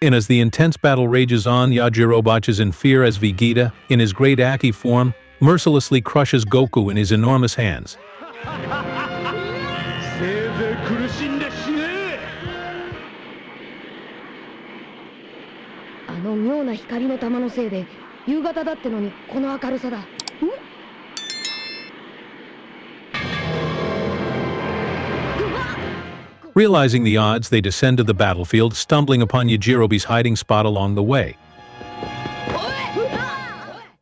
And as the intense battle rages on, Yajirobe watches in fear as Vegeta, in his great Aki form, mercilessly crushes Goku in his enormous hands. Realizing the odds, they descend to the battlefield, stumbling upon Yajirobe's hiding spot along the way.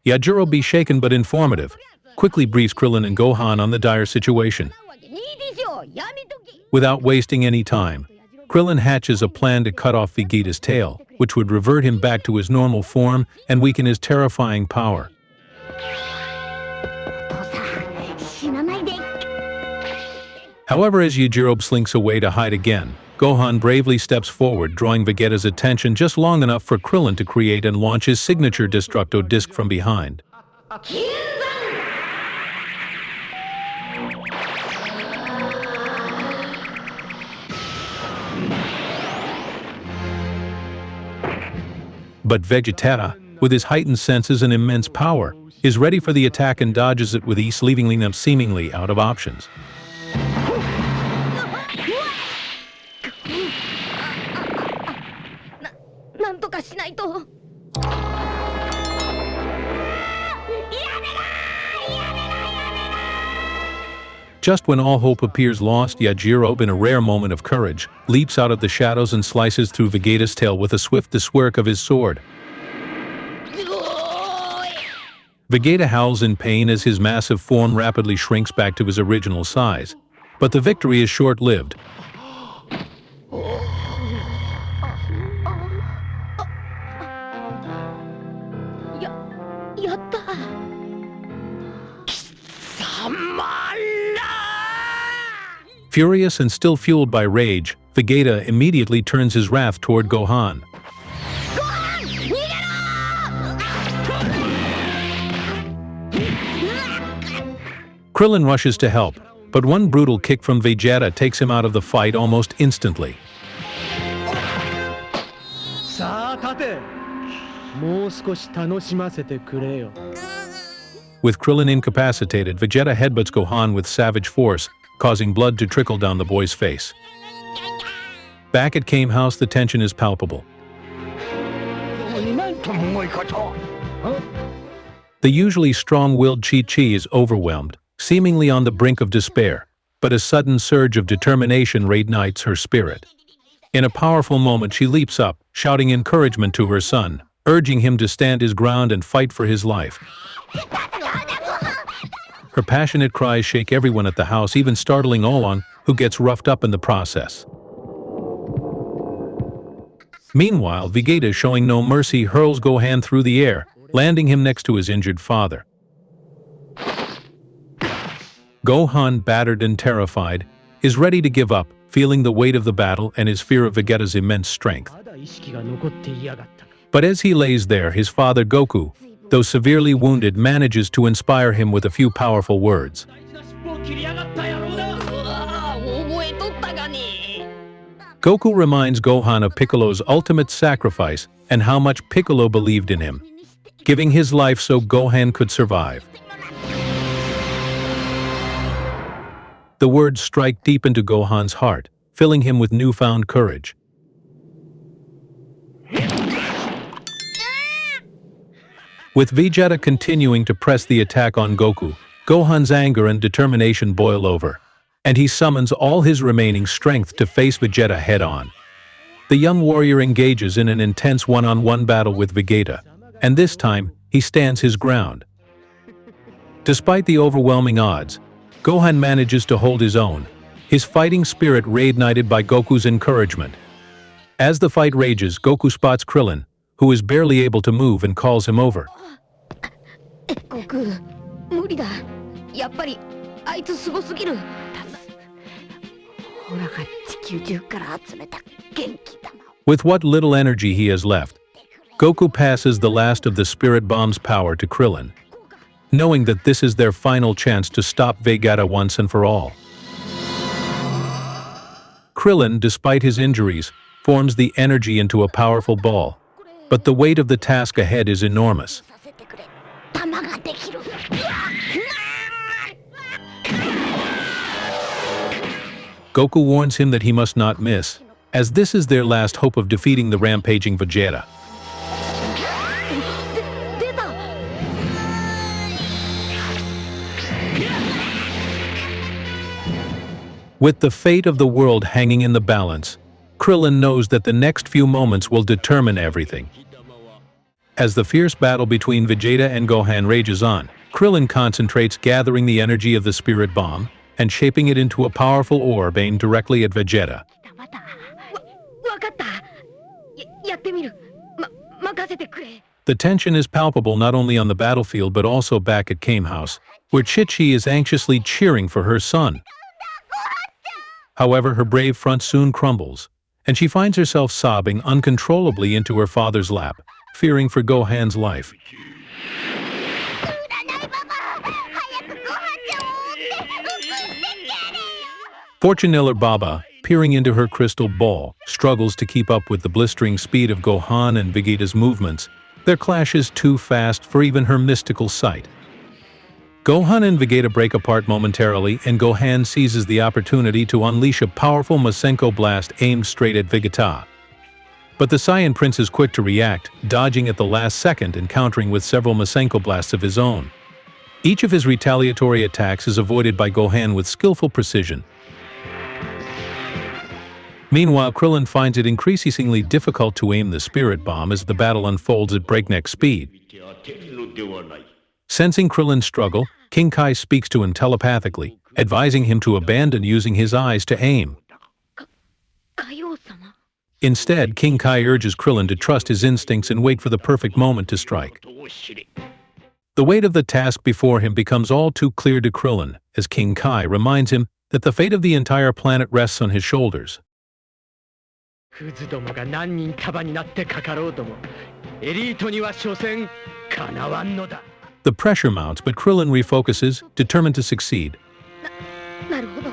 Yajirobe, shaken but informative, quickly briefs Krillin and Gohan on the dire situation. Without wasting any time, Krillin hatches a plan to cut off Vegeta's tail, which would revert him back to his normal form and weaken his terrifying power. However, as Yajirobe slinks away to hide again, Gohan bravely steps forward, drawing Vegeta's attention just long enough for Krillin to create and launch his signature Destructo Disc from behind. But Vegeta, with his heightened senses and immense power, is ready for the attack and dodges it with ease, leaving them seemingly out of options. Just when all hope appears lost, Yajirobe, in a rare moment of courage, leaps out of the shadows and slices through Vegeta's tail with a swift swerve of his sword. Vegeta howls in pain as his massive form rapidly shrinks back to his original size. But the victory is short-lived. Furious and still fueled by rage, Vegeta immediately turns his wrath toward Gohan. Krillin rushes to help, but one brutal kick from Vegeta takes him out of the fight almost instantly. With Krillin incapacitated, Vegeta headbutts Gohan with savage force, causing blood to trickle down the boy's face. Back at Kame House, the tension is palpable. The usually strong-willed Chi-Chi is overwhelmed, seemingly on the brink of despair, but a sudden surge of determination reignites her spirit. In a powerful moment, she leaps up, shouting encouragement to her son, urging him to stand his ground and fight for his life. Her passionate cries shake everyone at the house, even startling Olan, who gets roughed up in the process. Meanwhile, Vegeta, showing no mercy, hurls Gohan through the air, landing him next to his injured father. Gohan, battered and terrified, is ready to give up, feeling the weight of the battle and his fear of Vegeta's immense strength. But as he lays there, his father Goku, though severely wounded, manages to inspire him with a few powerful words. Goku reminds Gohan of Piccolo's ultimate sacrifice and how much Piccolo believed in him, giving his life so Gohan could survive. The words strike deep into Gohan's heart, filling him with newfound courage. With Vegeta continuing to press the attack on Goku, Gohan's anger and determination boil over, and he summons all his remaining strength to face Vegeta head-on. The young warrior engages in an intense one-on-one battle with Vegeta, and this time, he stands his ground. Despite the overwhelming odds, Gohan manages to hold his own, his fighting spirit reignited by Goku's encouragement. As the fight rages, Goku spots Krillin, who is barely able to move, and calls him over. Goku, 無理だ。やっぱりあいつすごすぎる。ほらが地球中から集めた元気玉。With what little energy he has left, Goku passes the last of the Spirit Bomb's power to Krillin, knowing that this is their final chance to stop Vegeta once and for all. Krillin, despite his injuries, forms the energy into a powerful ball. But the weight of the task ahead is enormous. させてくれ。弾ができる。Goku warns him that he must not miss, as this is their last hope of defeating the rampaging Vegeta. 出た。With the fate of the world hanging in the balance, Krillin knows that the next few moments will determine everything. As the fierce battle between Vegeta and Gohan rages on, Krillin concentrates gathering the energy of the spirit bomb and shaping it into a powerful orb aimed directly at Vegeta. わかった。やってみる。任せてくれ。 The tension is palpable not only on the battlefield but also back at Kame House, where Chi-Chi is anxiously cheering for her son. However, her brave front soon crumbles, and she finds herself sobbing uncontrollably into her father's lap, fearing for Gohan's life. Fortune Teller Baba, peering into her crystal ball, struggles to keep up with the blistering speed of Gohan and Vegeta's movements. Their clash is too fast for even her mystical sight. Gohan and Vegeta break apart momentarily, and Gohan seizes the opportunity to unleash a powerful Masenko blast aimed straight at Vegeta. But the Saiyan Prince is quick to react, dodging at the last second and countering with several Masenko blasts of his own. Each of his retaliatory attacks is avoided by Gohan with skillful precision. Meanwhile, Krillin finds it increasingly difficult to aim the spirit bomb as the battle unfolds at breakneck speed. Sensing Krillin's struggle, King Kai speaks to him telepathically, advising him to abandon using his eyes to aim. ガヨウ様。 Instead, King Kai urges Krillin to trust his instincts and wait for the perfect moment to strike. The weight of the task before him becomes all too clear to Krillin, as King Kai reminds him that the fate of the entire planet rests on his shoulders. クズどもが何人束になってかかろうともエリートには所詮かなわんのだ。 The pressure mounts, but Krillin refocuses, determined to succeed. なるほど。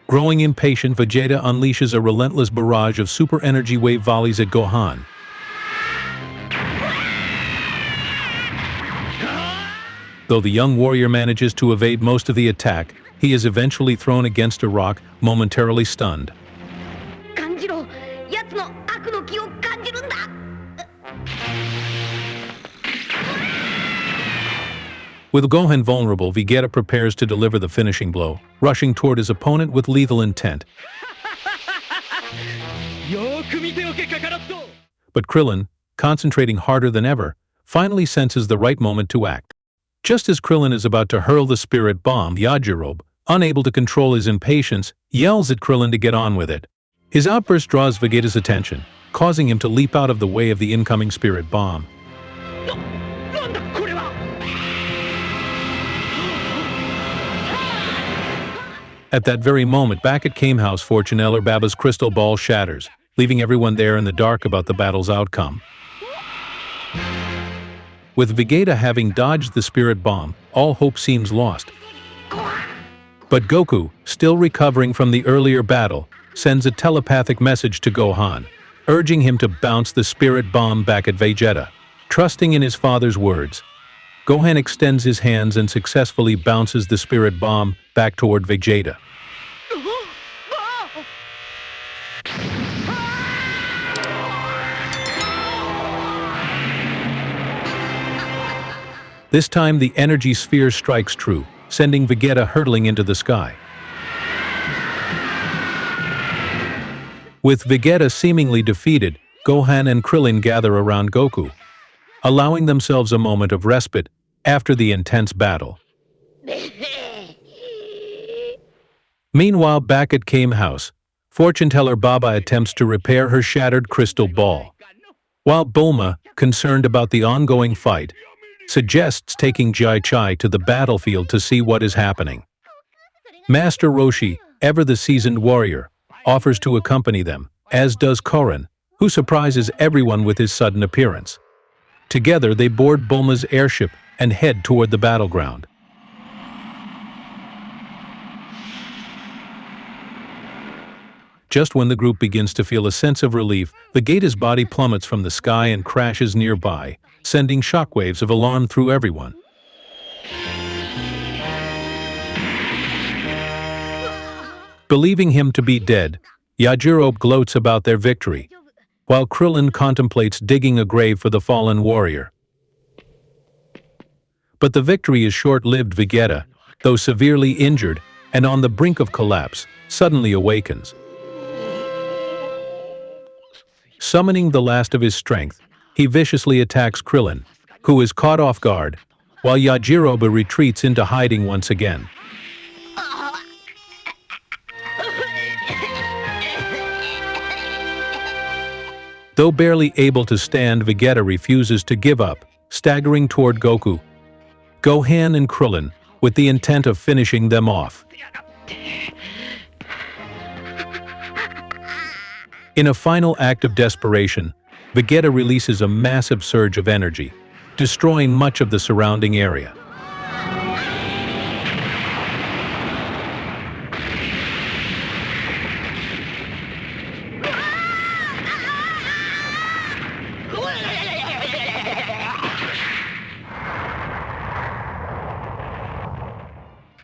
Growing impatient, Vegeta unleashes a relentless barrage of super energy wave volleys at Gohan. Though the young warrior manages to evade most of the attack, he is eventually thrown against a rock, momentarily stunned. 感じろ。奴の悪の気を感じるんだ。 With Gohan vulnerable, Vegeta prepares to deliver the finishing blow, rushing toward his opponent with lethal intent. よーく見ておけカカロット。 But Krillin, concentrating harder than ever, finally senses the right moment to act. Just as Krillin is about to hurl the spirit bomb, Yajirobe, unable to control his impatience, yells at Krillin to get on with it. His outburst draws Vegeta's attention, causing him to leap out of the way of the incoming spirit bomb. なんだこれは。 At that very moment, back at Kame House, Fortune Teller Baba's crystal ball shatters, leaving everyone there in the dark about the battle's outcome. With Vegeta having dodged the spirit bomb, all hope seems lost. But Goku, still recovering from the earlier battle, sends a telepathic message to Gohan, urging him to bounce the spirit bomb back at Vegeta. Trusting in his father's words, Gohan extends his hands and successfully bounces the spirit bomb back toward Vegeta. This time the energy sphere strikes true, sending Vegeta hurtling into the sky. With Vegeta seemingly defeated, Gohan and Krillin gather around Goku, allowing themselves a moment of respite after the intense battle. Meanwhile, back at Kame House, Fortune Teller Baba attempts to repair her shattered crystal ball, while Bulma, concerned about the ongoing fight, suggests taking Jai Chai to the battlefield to see what is happening. Master Roshi, ever the seasoned warrior, offers to accompany them, as does Korin, who surprises everyone with his sudden appearance. Together they board Bulma's airship and head toward the battleground. Just when the group begins to feel a sense of relief, Vegeta's body plummets from the sky and crashes nearby, sending shockwaves of alarm through everyone. Believing him to be dead, Yajirobe gloats about their victory, while Krillin contemplates digging a grave for the fallen warrior. But the victory is short-lived. Vegeta, though severely injured and on the brink of collapse, suddenly awakens. Summoning the last of his strength, he viciously attacks Krillin, who is caught off guard, while Yajirobe retreats into hiding once again. Though barely able to stand, Vegeta refuses to give up, staggering toward Goku, Gohan and Krillin, with the intent of finishing them off. In a final act of desperation, Vegeta releases a massive surge of energy, destroying much of the surrounding area.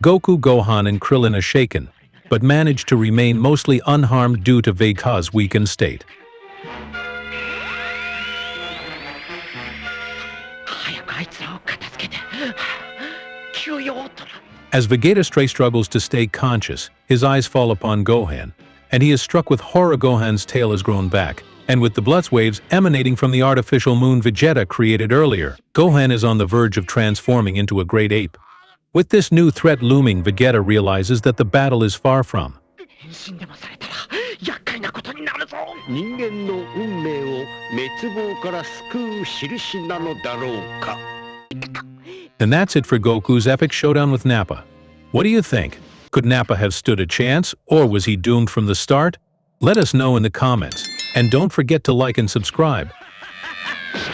Goku, Gohan, and Krillin are shaken, but manage to remain mostly unharmed due to Vegeta's weakened state. As Vegeta struggles to stay conscious, his eyes fall upon Gohan, and he is struck with horror. Gohan's tail has grown back, and with the blood waves emanating from the artificial moon Vegeta created earlier, Gohan is on the verge of transforming into a great ape. With this new threat looming, Vegeta realizes that the battle is far from. And that's it for Goku's epic showdown with Nappa. What do you think? Could Nappa have stood a chance, or was he doomed from the start? Let us know in the comments, and don't forget to like and subscribe.